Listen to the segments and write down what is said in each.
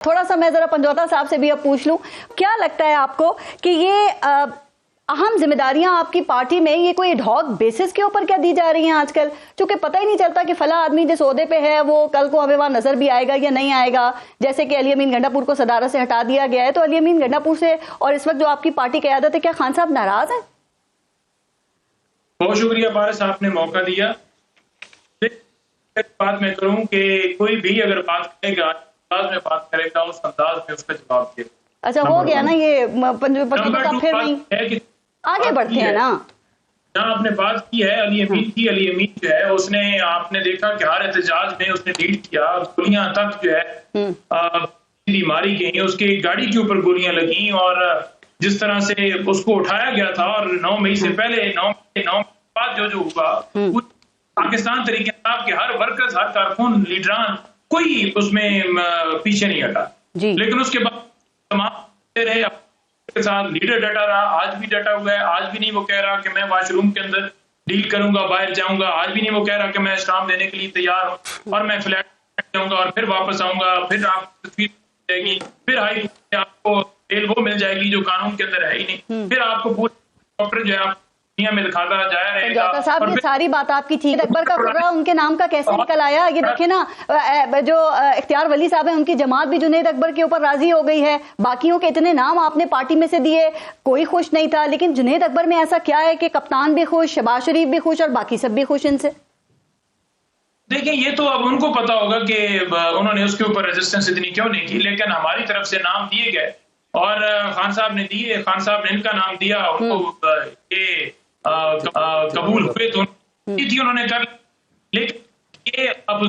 थोड़ा सा मैं जरा पंजौता साहब से भी अब पूछ लूं, क्या लगता है आपको कि ये अहम जिम्मेदारियां आपकी पार्टी में ये कोई एडहॉक बेसिस के ऊपर क्या दी जा रही हैं आजकल, क्योंकि पता ही नहीं चलता कि फला आदमी जिस ओहदे पे है वो कल को हमें वहां नजर भी आएगा या नहीं आएगा। जैसे कि अली अमीन गंडापुर को सदारत से हटा दिया गया है, तो अली अमीन गंडापुर से और इस वक्त जो आपकी पार्टी क़यादत है, क्या खान साहब नाराज है? बहुत शुक्रिया बारिश, आपने मौका दिया। बात मैं करूं कि कोई भी अगर बात करेगा में बात करेगा उस अंदाज में उसका जवाब दे। अच्छा, हो गया ना ये पंजौता, फिर नहीं है कि आगे बढ़ते हैं ना। जहाँ आपने बात की है अली अमीन की, अली अमीन जो है उसने, आपने देखा कि हर एहतजाज में उसने लीड किया, गोलियां तक जो है मारी गई, उसकी गाड़ी के ऊपर गोलियां लगी और जिस तरह से उसको उठाया गया था, और 9 मई से पहले 9 बाद जो हुआ, पाकिस्तान तरीके के हर वर्कर्स, हर कारकुन, लीडरान, कोई उसमें पीछे नहीं हटा। लेकिन उसके बाद तमाम रहे के साथ लीडर डटा रहा, आज भी डटा हुआ है। आज भी नहीं वो कह रहा कि मैं वॉशरूम के अंदर डील करूंगा, बाहर जाऊंगा। आज भी नहीं वो कह रहा कि मैं इस्लाम देने के लिए तैयार हूं और मैं फ्लैट जाऊंगा और फिर वापस आऊंगा, फिर आपको तस्वीर जाएगी, फिर हाई आपको जेल वो मिल जाएगी जो कानून के अंदर है ही नहीं, फिर आपको पूरे डॉक्टर जो है दुनिया में दिखाता जा रहेगा। साहब, ये सारी बात आपकी ठीक। अकबर का कुर्रा उनके नाम का कैसे निकल आया? ये देखे ना, जो इख्तियार वली साहब है उनकी जमात भी जुनैद अकबर के ऊपर राजी हो गई है। बाकियों के इतने नाम आपने पार्टी में से दिए, कोई खुश नहीं था, लेकिन जुनैद अकबर में ऐसा क्या है कि कप्तान भी खुश, शहबाज शरीफ भी खुश और बाकी सब भी खुश इनसे? देखिए, ये तो अब उनको पता होगा कि उन्होंने उसके ऊपर रेजिस्टेंस इतनी क्यों नहीं की, लेकिन हमारी तरफ से नाम दिए गए और खान साहब ने दिए, खान साहब ने इनका नाम दिया, उनको ये कबूल हुए तो थी उन्होंने कर, लेकिन ये अब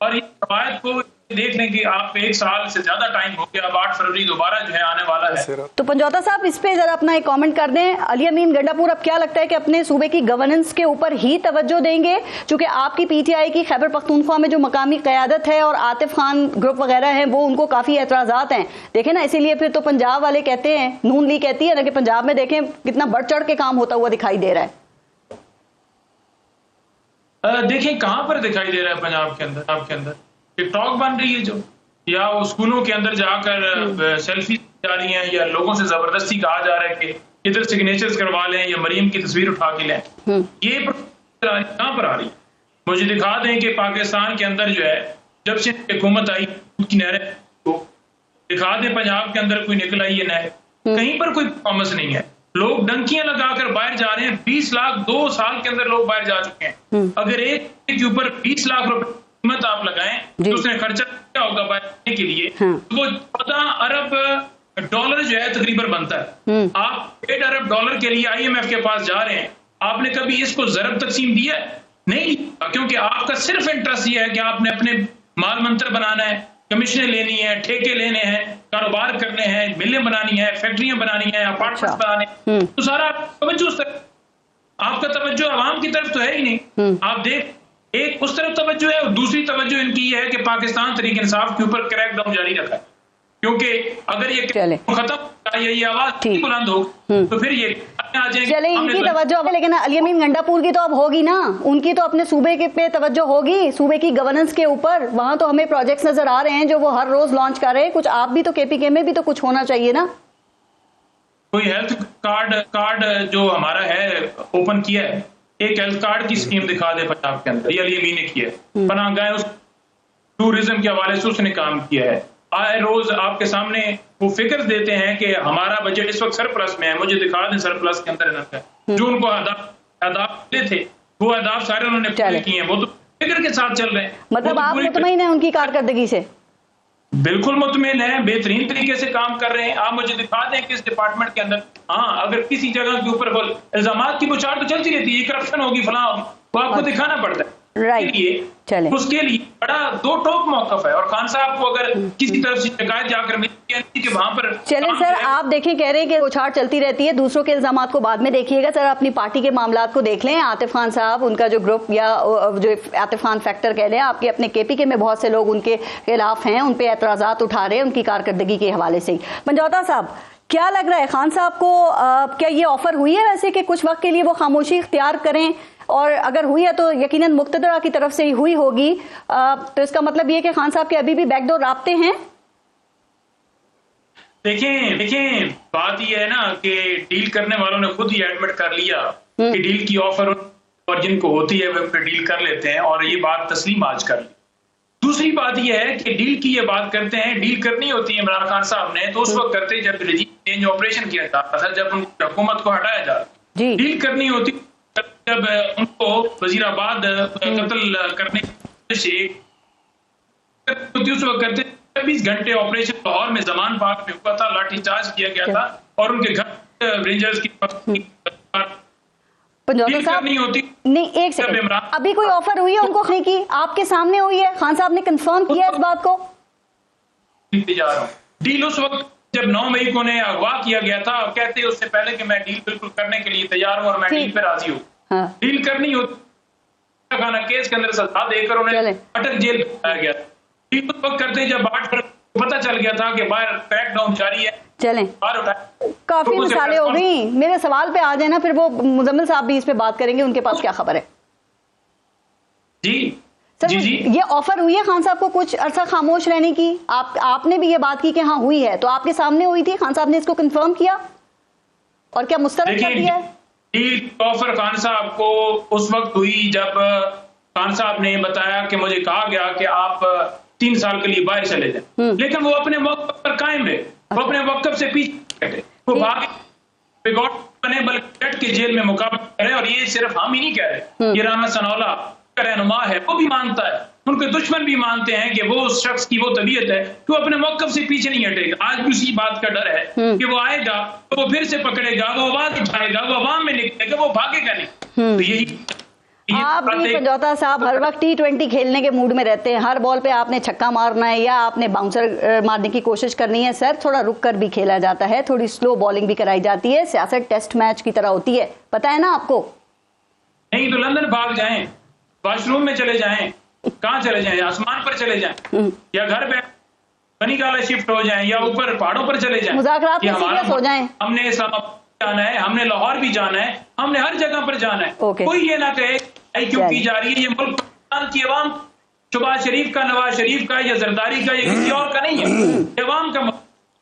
और इस रवायत को देखने की आप 1 साल से ज्यादा टाइम हो गया, अब 8 फरवरी दोबारा जो है आने वाला है। तो पंजौता साहब, इस पे जरा अपना एक कमेंट कर दें। अली अमीन गंडापुर अब क्या लगता है कि अपने सूबे की गवर्नेंस के ऊपर ही तवज्जो देंगे, क्योंकि आपकी पीटीआई की खैबर पख्तूनख्वा में जो मकामी क़यादत है और आतिफ खान ग्रुप वगैरह है वो उनको काफी एतराजात हैं, देखें ना। इसीलिए फिर तो पंजाब वाले कहते हैं, नून लीग कहती है ना कि पंजाब में देखें कितना बढ़ चढ़ के काम होता हुआ दिखाई दे रहा है। देखिए कहां पर दिखाई दे रहा है पंजाब के अंदर, आपके अंदर टिकटॉक बन रही है जो, या वो स्कूलों के अंदर जाकर सेल्फी जा रही हैं, या लोगों से जबरदस्ती कहा जा रहा है कि इधर सिग्नेचर्स करवा लें या मरीम की तस्वीर उठा के लें। ये कहां पर आ रही है? मुझे दिखा दें कि पाकिस्तान के अंदर जो है जब से हुकूमत आई की नहरें दिखा दें, पंजाब के अंदर कोई निकल आई है नहर, कहीं पर कोई परफॉर्मेंस नहीं है। लोग डंकियां लगाकर बाहर जा रहे हैं, 20 लाख 2 साल के अंदर लोग बाहर जा चुके हैं। अगर एक के ऊपर 20 लाख रुपए कीमत आप लगाएं तो उसने खर्चा क्या होगा बाहर के लिए, तो वो 14 अरब डॉलर जो है तकरीबन बनता है। आप 8 अरब डॉलर के लिए IMF के पास जा रहे हैं, आपने कभी इसको ज़रब तकसीम दिया? नहीं, क्योंकि आपका सिर्फ इंटरेस्ट ये है कि आपने अपने माल मंत्र बनाना है, कमीशनें लेनी है, ठेके लेने हैं, कारोबार करने हैं, मिलें बनानी है, फैक्ट्रियां बनानी है, अपार्टमेंट्स बनाने, तो सारा तवज्जो उस तरफ, आपका तवज्जो आवाम की तरफ तो है ही नहीं। आप देख, एक उस तरफ तवज्जो है और दूसरी तवज्जो इनकी ये है कि पाकिस्तान तहरीक इंसाफ के ऊपर क्रैकडाउन जारी रखा है, क्योंकि अगर ये खत्म, ये आवाज बुलंद हो तो फिर ये चले इनकी तवज्जो। लेकिन अली अमीन गंडापुर की तो अब होगी ना, उनकी तो अपने सूबे के पे तवज्जो होगी, सूबे की गवर्नेंस के ऊपर। वहां तो हमें प्रोजेक्ट्स नजर आ रहे हैं जो वो हर रोज लॉन्च कर रहे हैं। कुछ आप भी तो KPK में भी तो कुछ होना चाहिए ना। कोई हेल्थ कार्ड जो हमारा है ओपन किया है, एक हेल्थ कार्ड की स्कीम दिखा दे पंजाब के अंदर, ये अली अमीन ने किया है। पनाह गए उस टूरिज्म के हवाले से उसने काम किया है। आए रोज आपके सामने वो फिगर देते हैं कि हमारा बजट इस वक्त सरप्लस में है, मुझे दिखा दें सरप्लस के अंदर जो उनको अहदाफ थे वो अहदाफ सारे उन्होंने पूरे किए हैं, वो तो फिगर के साथ चल रहे हैं। मतलब आप मुतमईन हैं उनकी कारकर्दगी से? बिल्कुल मुतमईन है, बेहतरीन तरीके से काम कर रहे हैं। आप मुझे दिखा दें किस डिपार्टमेंट के अंदर, हाँ, अगर किसी जगह के ऊपर इल्जामात की बुछाड़ तो चलती रहती है, करप्शन होगी फलां होगी, तो आपको दिखाना पड़ता है। चले उसके लिए बड़ा 2 टोक मौकफ है, और खान साहब को अगर किसी तरफ से शिकायत जाकर मिलती है कि वहां पर चले सर, आप देखें, कह रहे हैं कि उछाड़ चलती रहती है, दूसरों के इल्जामात को बाद में देखिएगा। सर अपनी पार्टी के मामलात को देख लें। आतिफ खान साहब, उनका जो ग्रुप या जो आतिफ खान फैक्टर कह लें, आपके अपने KPK में बहुत से लोग उनके खिलाफ हैं, उन पे एतराजात उठा रहे हैं उनकी कारकर्दगी के हवाले से। पंजौता साहब, क्या लग रहा है खान साहब को क्या ये ऑफर हुई है वैसे कि कुछ वक्त के लिए वो खामोशी इख्तियार करें और अगर हुई है तो यकीनन मुक्तदरा की तरफ से ही हुई होगी। तो इसका मतलब ये कि खान साहब के अभी भी बैकडोर राब्ते हैं। देखिए बात यह है ना कि डील करने वालों ने खुद ही एडमिट कर लिया कि डील की ऑफर और जिनको होती है वे डील कर लेते हैं, और ये बात तस्लीम आज कर ली। दूसरी बात यह है कि डील की ये बात करते हैं, डील करनी होती है इमरान खान साहब ने तो उस वक्त करते जब रिजीम चेंज ऑपरेशन किया जाता था, जब उनकी हुकूमत को हटाया जाता। डील करनी होती जब उनको वजीराबाद कत्ल करने से उस वक्त करते 24 घंटे ऑपरेशन लाहौर में जमान पार्क में हुआ था, लाठीचार्ज किया गया था और उनके घर रेंजर्स की पंजौता साहब नहीं, एक सेकंड, अभी कोई ऑफर हुई है उनको नहीं की? आपके सामने हुई है? खान साहब ने कंफर्म किया इस बात को? जा रहा हूं, डील उस वक्त जब 9 मई को ने अगवा किया गया था, अब कहते हैं उससे पहले कि मैं डील बिल्कुल करने के लिए तैयार हूं और मैं डील पे राजी हूं। हाँ। डील करनी होती खाना केस के अंदर सजा देकर उन्हें अटक जेल बनाया गया। डील उस वक्त करते जब 8 फरवरी पता चल गया था कि बाहर क्रैकडाउन जारी है। चलें, काफी मिसालें हो गई। मेरे सवाल पे आ जाए ना, फिर वो मुजम्मिल साहब भी इस पे बात करेंगे, उनके पास क्या खबर है। जी सर, जी, ये ऑफर हुई है खान साहब को कुछ अरसा खामोश रहने की? आपने भी ये बात की कि हाँ हुई है, तो आपके सामने हुई थी, खान साहब ने इसको कंफर्म किया और क्या मुस्तरद कर दिया है? ऑफर खान साहब को उस वक्त हुई जब खान साहब ने बताया कि मुझे कहा गया कि आप 3 साल के लिए बाहर चले जाएं, लेकिन वो अपने वक्त पर कायम रहे, वो अपने वक्त से पीछे हटे, वो भागे बने, बल्कि डट के जेल में मुकाबला करे। और ये सिर्फ हम ही नहीं कह रहे, ये राना सनौला का रहनुमा है, वो भी मानता है, उनके दुश्मन भी मानते हैं कि वो उस शख्स की वो तबीयत है कि वो अपने मौकफ से पीछे नहीं हटेगा। आज भी उसी बात का डर है कि वो आएगा तो वो फिर से पकड़ेगा, वो आवाज उठाएगा, वो अवाम में निकलेगा, वो भागेगा नहीं। तो यही आप भी पंजौता साहब हर वक्त T20 खेलने के मूड में रहते हैं, हर बॉल पे आपने छक्का मारना है या आपने बाउंसर मारने की कोशिश करनी है। सर, थोड़ा रुक कर भी खेला जाता है, थोड़ी स्लो बॉलिंग भी कराई जाती है, सियासत टेस्ट मैच की तरह होती है, पता है ना आपको? नहीं तो लंदन भाग जाएं, वॉशरूम में चले जाएं, कहाँ चले जाएं, आसमान पर चले जाएं या घर पे बनीगाला शिफ्ट हो जाएं या ऊपर पहाड़ों पर चले जाएं, मुज़ाकरात में सीरियस हो जाएं। हमने इस्लामाबाद जाना है, हमने लाहौर भी जाना है, हमने हर जगह पर जाना है। कोई ये ना कहे क्यों की जा रही है, ये मुल्क की अवाम शहबाज शरीफ का, नवाज शरीफ का या जरदारी का या किसी और का नहीं है, अवाम का।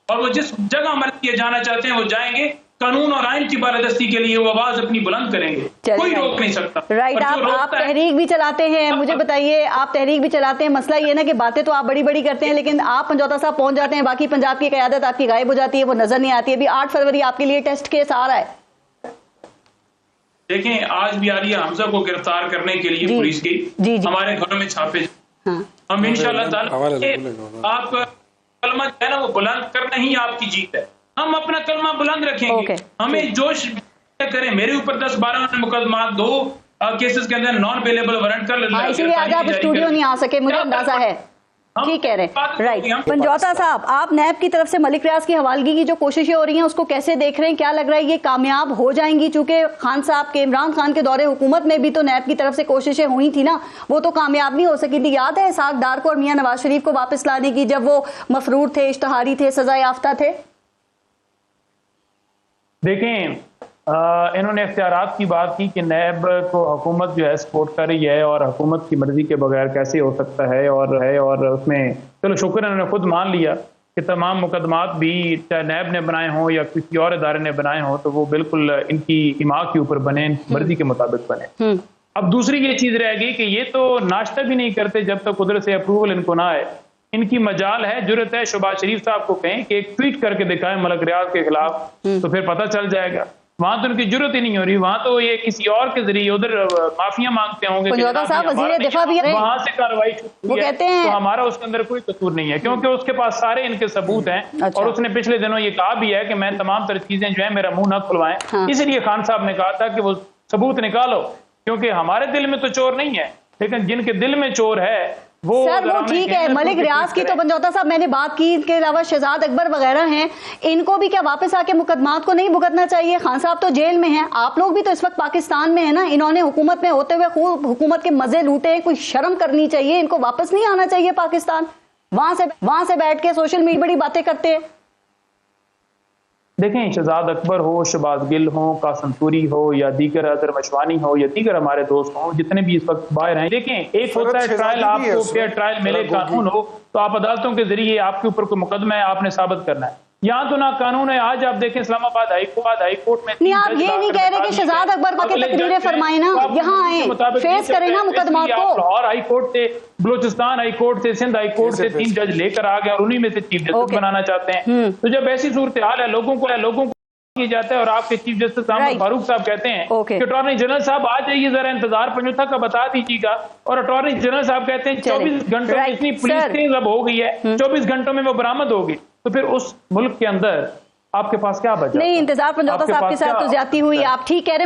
और वो जिस जगह मर्जी जाना चाहते हैं वो जाएंगे, कानून और आइन की बालादस्ती के लिए वो आवाज अपनी बुलंद करेंगे, कोई रोक नहीं सकता। राइट, आप तहरीक भी चलाते हैं, मुझे बताइए, आप तहरीक भी चलाते हैं, मसला ये ना कि बातें तो आप बड़ी बड़ी करते हैं, लेकिन आप पंजौता साहब पहुंच जाते हैं, बाकी पंजाब की क़यादत आपकी गायब हो जाती है, वो नजर नहीं आती है। अभी 8 फरवरी आपके लिए टेस्ट केस आ रहा है। देखें, आज भी आलिया हमजा को गिरफ्तार करने के लिए पुलिस की हमारे घरों में छापे, हम इंशाअल्लाह ताला आप कलमा है ना वो बुलंद करना ही आपकी जीत है, हम अपना कलमा बुलंद रखेंगे, हमें जोश करें। मेरे ऊपर 10-12 मुकदमा 2 केसेस के अंदर नॉन अवेलेबल वारंट कर, इसीलिए आज आप स्टूडियो नहीं आ सके, मुझे अंदाजा है। ठीक कह रहे हैं, राइट। पंजौता साहब, आप नैब की तरफ से मलिक रियाज की हवालगी की जो कोशिशें हो रही हैं उसको कैसे देख रहे हैं? क्या लग रहा है ये कामयाब हो जाएंगी? चूंकि खान साहब के, इमरान खान के दौरे हुकूमत में भी तो नैब की तरफ से कोशिशें हुई थी ना, वो तो कामयाब नहीं हो सकी थी। याद है इसाक डार को और मियां नवाज शरीफ को वापस लाने की, जब वो मफरूर थे, इश्तहारी थे, सजा याफ्ता थे? देखें, इन्होंने इख्तियारात की बात की कि नैब को हुकूमत जो है सपोर्ट कर रही है और हुकूमत की मर्जी के बगैर कैसे हो सकता है, और उसमें चलो शुक्र इन्होंने खुद मान लिया कि तमाम मुकदमात भी चाहे नैब ने बनाए हों या किसी और इदारे ने बनाए हों तो वो बिल्कुल इनकी दिमाग के ऊपर बने, मर्जी के मुताबिक बने। अब दूसरी ये चीज़ रह गई कि ये तो नाश्ता भी नहीं करते जब तक कुदरत से अप्रूवल इनको ना आए। इनकी मजाल है, जुर्रत है, शहबाज शरीफ साहब को कहें कि एक ट्वीट करके दिखाएं मलिक रियाज के खिलाफ, तो फिर पता चल जाएगा। वहां तो उनकी जरूरत ही नहीं हो रही, वहां तो ये किसी और के जरिए उधर माफिया मांगते होंगे, वहां से कार्रवाई शुरू है, तो हमारा उसके अंदर कोई कसूर नहीं है, क्योंकि उसके पास सारे इनके सबूत हैं। अच्छा। और उसने पिछले दिनों ये कहा भी है कि मैं तमाम तरह चीजें जो है मेरा मुंह न खुलवाएं। हाँ। इसलिए खान साहब ने कहा था कि वो सबूत निकालो, क्योंकि हमारे दिल में तो चोर नहीं है, लेकिन जिनके दिल में चोर है सर वो ठीक है। मलिक रियाज की तो पंजौता साहब मैंने बात की, इनके अलावा शहजाद अकबर वगैरह हैं, इनको भी क्या वापस आके मुकदमात को नहीं भुगतना चाहिए? खान साहब तो जेल में हैं, आप लोग भी तो इस वक्त पाकिस्तान में है ना, इन्होंने हुकूमत में होते हुए खूब हुकूमत के मजे लूटे हैं, कोई शर्म करनी चाहिए, इनको वापस नहीं आना चाहिए पाकिस्तान। वहां से बैठ के सोशल मीडिया बड़ी बातें करते हैं। देखें, शहजाद अकबर हो, शहबाज गिल हो, कासिम सूरी हो या दीगर अजहर मशवानी हो या दीगर हमारे दोस्त हों, जितने भी इस वक्त बाहर हैं, देखें, एक होता है ट्रायल, आपको फेयर ट्रायल मिले, कानून हो तो आप अदालतों के जरिए आपके ऊपर कोई मुकदमा है, आपने साबित करना है। यहाँ तो ना कानून है। आज आप देखें इस्लामाबाद हाईकोर्ट में नहीं, आप ये नहीं कह रहे कि शहजाद अकबर को तकरीरें फरमाए ना, यहाँ आए फेस करें ना मुकदमा को। लाहौर हाईकोर्ट से, बलूचिस्तान हाईकोर्ट से, सिंध हाईकोर्ट से 3 जज लेकर आ गए और उन्हीं में से चीफ जस्टिस बनाना चाहते हैं। तो जब ऐसी सूरत हाल है, लोगों को किया जाता है और आपके चीफ जस्टिस अहमद फारूक साहब कहते हैं कि अटॉर्नी जनरल साहब आ जाइए, जरा इंतजार पंजुथा का बता दीजिएगा, और अटॉर्नी जनरल साहब कहते हैं 24 घंटों में इतनी पुलिस तेज अब हो गई है, 24 घंटों में वो बरामद होगी। तो फिर उस मुल्क के अंदर आपके पास क्या बचा? नहीं, इंतजार पंजुथा साहब के साथ तो ज्यादती हुई, आप ठीक कह रहे हैं।